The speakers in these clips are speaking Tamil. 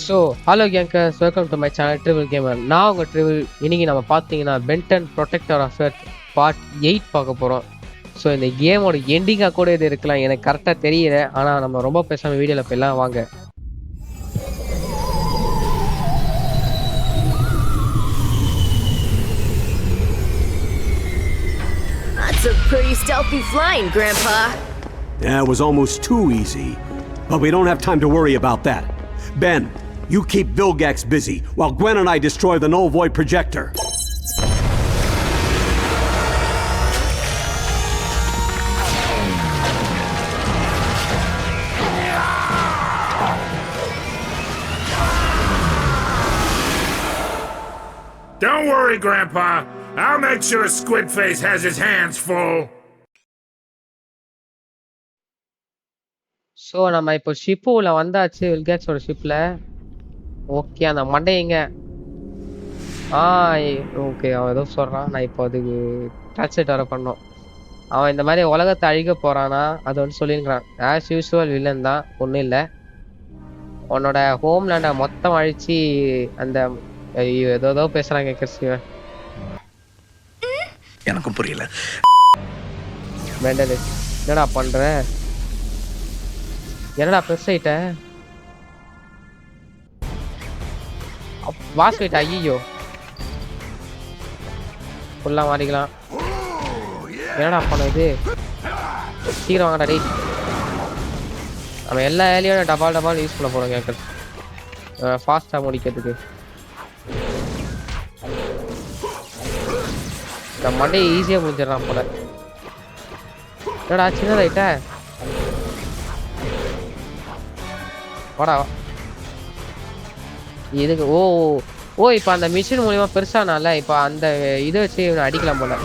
So hello gangers, welcome to my channel triple gamer. நான் உங்கள் ட்ரிபிள். இன்னைக்கு நம்ம பார்த்தீங்கன்னா Ben Ten protector of earth part 8 பார்க்க போகிறோம். ஸோ இந்த கேமோட எண்டிங்காக கூட இது இருக்கலாம், எனக்கு கரெக்டாக தெரியல. ஆனால் நம்ம ரொம்ப பேசாமல் வீடியோவில் போயெல்லாம் வாங்க. That's a pretty stealthy flying, Grandpa. Yeah, it was almost too easy. But we don't have time to worry about that. Ben, you keep Vilgax busy while Gwen and I destroy the Null Void projector. Don't worry, Grandpa. I'll make sure Squidface has his hands full. So நம்ம இப்போ ஷிப்புல வந்தாச்சு, வில்கேக்ஸோட ஷிப்பில். ஓகே, அந்த மண்டைங்க. ஓகே, அவன் ஏதோ சொல்கிறான். நான் இப்போ அதுக்கு டிரான்ஸ்லேட் வர பண்ணோம். அவன் இந்த மாதிரி உலகத்தை அழிக்க போகிறானா அது வந்து சொல்லியிருக்கிறான். ஆஸ் யூஸ்வல் வில்லன் தான், ஒன்றும் இல்லை. உன்னோட ஹோம்லேண்டை மொத்தம் அழிச்சு அந்த ஏதோ பேசுகிறாங்க கிறிஸ்டிவன். எனக்கும் புரியல. மெண்டலு என்னடா பண்ற? என்னடா ப்ரெஸ் ஆயிட்ட? வாஸ் ஆயிட்ட? ஐயோ, ஃபுல்லாக மாறிக்கலாம். என்னடா பண்ண இது? சீக்கிரம் வாங்கடா டேய். நம்ம எல்லா ஏரியாவும் டபால் யூஸ் பண்ண போகிறோம் கேட்குறது, ஃபாஸ்ட்டாக முடிக்கிறதுக்கு. இந்த மண்டையை ஈஸியாக முடிஞ்சிடறான் போல. என்னடா சின்னதாயிட்ட? வாடா இதுக்கு. ஓ இப்போ அந்த மிஷின் மூலிமா பெருசானால இப்போ அந்த இதை வச்சு இவனை அடிக்கலாம் போல.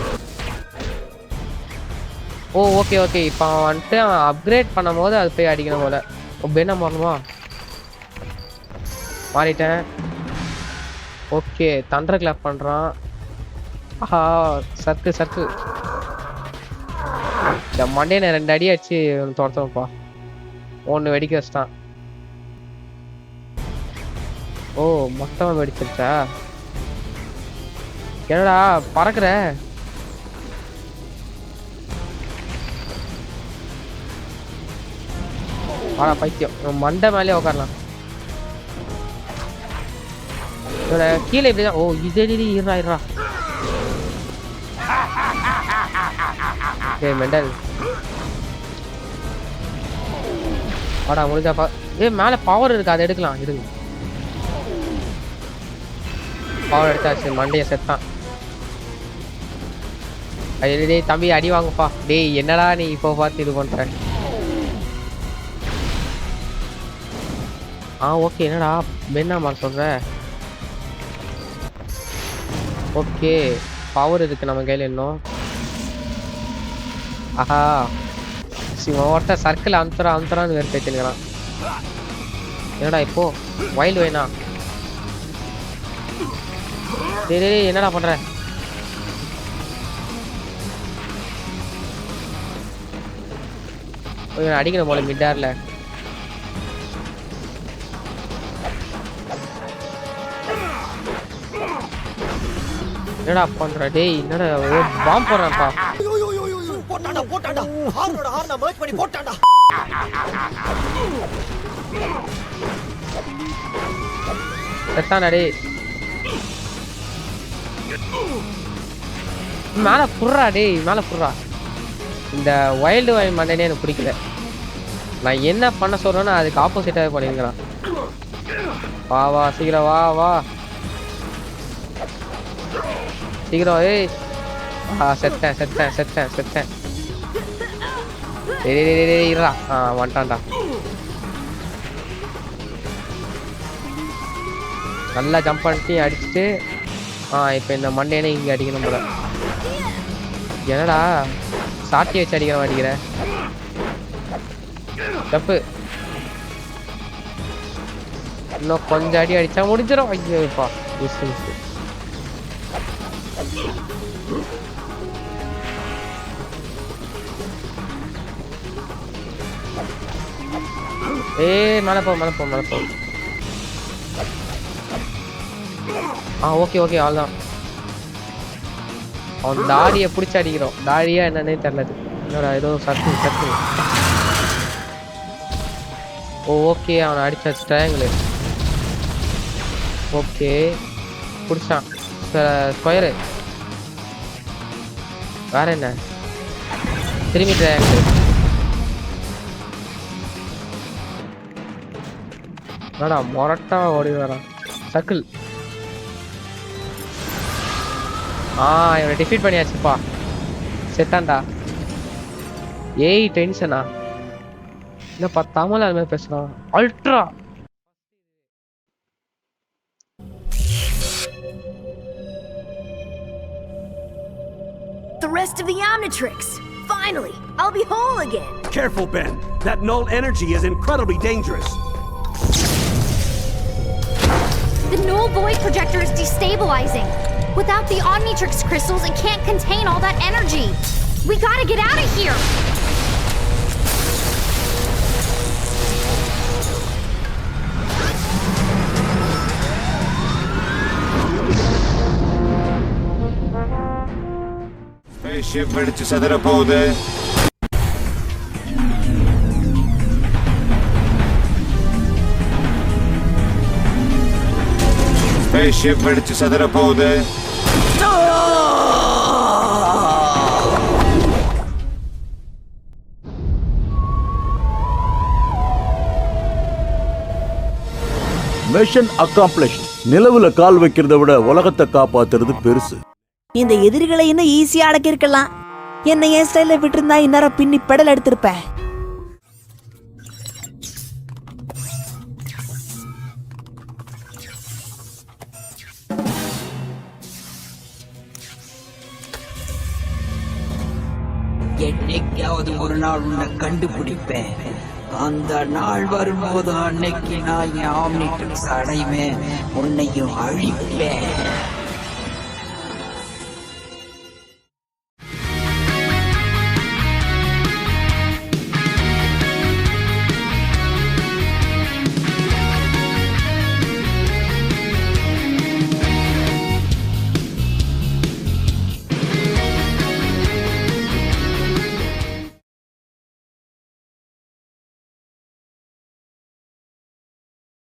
ஓகே இப்போ அவன் வந்துட்டு அவன் அப்கிரேட் பண்ணும் போது அது போய் அடிக்கணும் போல. என்ன மாறணுமா? மாறிட்டேன். ஓகே, தண்டர் கிளாப் பண்ணுறான். ஆஹா, சர்க்கு இந்த மண்டே நான் 2 அடி அடிச்சு துரத்தப்பா. 1 வெடிக்க வச்சிட்டான். மொத்தமாக வெடிச்சிருச்சா? என்னடா பறக்குற? ஆனா பைத்தியம், மண்டை மேலே உட்காரலாம். கீழே இப்படிதான். இது இருறா. மெண்டல் வாடா, முடிஞ்சாப்பா. மேலே பவர் இருக்கு, அதை எடுக்கலாம். இருங்க, பவர் எடுத்தாச்சு. மண்டையை செத்தான். டேய் தம்பி, அடி வாங்கப்பா. டேய் என்னடா நீ இப்போ பார்த்து இது பண்ற? ஓகே, என்னடா என்ன மாதிரி சொல்ற? ஓகே, பவர் இருக்கு நம்ம கையில் இன்னும். ஆஹா, ஒருத்த சர்க்கிள் அமுத்துறான்னு வேறு பேச்சுக்கிறான். என்னடா இப்போ வைல்டு வேணா? டேய் என்னடா பண்ற? அடிக்கணும் போல மிட்டார்ல. என்னடா பண்ற? டேய் என்னடா பாம்பு போடுறான்ப்பா. செத்தானா? டேய் மேலே புடுறா. டேய் மேலே புடுறா. இந்த வைல்டு வாய் மண்டனே எனக்கு பிடிக்கல. நான் என்ன பண்ண சொல்றேன்னா அதுக்கு ஆப்போசிட்டாகவே பண்ணிருக்கிறான். வா சீக்கிரம் வா சீக்கிரம். செத்தேன். இருடா. வந்துட்டான்டா. நல்லா ஜம்ப் பண்ணிட்டு அடிச்சுட்டு இப்போ இந்த மண்டேனே இங்கே அடிக்கணும் போல. என்னடா சாட்டி வச்சு அடிக்கிற? தப்பு. இன்னும் கொஞ்சம் அடி அடிச்சா முடிஞ்சிடும். ஐயோப்பா, மிஸ். ஏய் மேலே போ மேலே போ மேலே போ. ஓகே ஓகே அவ்வளோதான். அவன் தாடியை பிடிச்சி அடிக்கிறோம். தாடியா என்னன்னே தெரியலது. என்னடா ஏதோ சத்து. ஓகே அவனை அடிச்சாச்சு. ட்ரையாங்கிள். ஓகே பிடிச்சான். ஸ்கொயரு. வேற என்ன? திரும்பி ட்ரையாங்கிள். என்னடா மொரட்டா ஓடி வரான். சர்க்கிள். இவனை டிஃபீட் பண்ணியாச்சுப்பா. செத்தான்டா. ஏய் டென்ஷனா இல்லப்பா, தமிழ் அது மாதிரி பேசுறான். Ultra The rest of the Omnitrix. Finally, I'll be whole again. Careful, Ben. That null energy is incredibly dangerous. The null void projector is destabilizing. Without the Omnitrix crystals, it can't contain all that energy. We gotta get out of here! Spaceship வெடிச்சு சதற போகுது. Spaceship வெடிச்சு சதற போகுது. Mission accomplished. நிலவுல கால் வைக்கிறத விட உலகத்தை காப்பாத்துறது பெருசு. இந்த எதிரிகளை இன்னும் ஈஸியா அடக்கிருக்கலாம். என்ன என் ஸ்டைல விட்டுருந்தா இந்நேரம் பின்னி பெடல் எடுத்திருப்பேன். என்னைக்காவது ஒரு நாள் உன்னை கண்டுபிடிப்பேன். அந்த நாள் வரும்போது அன்னைக்கு நான் என் ஆம்னிட்ரிக்ஸ் அடைவேன், உன்னையும் அழிப்பேன்.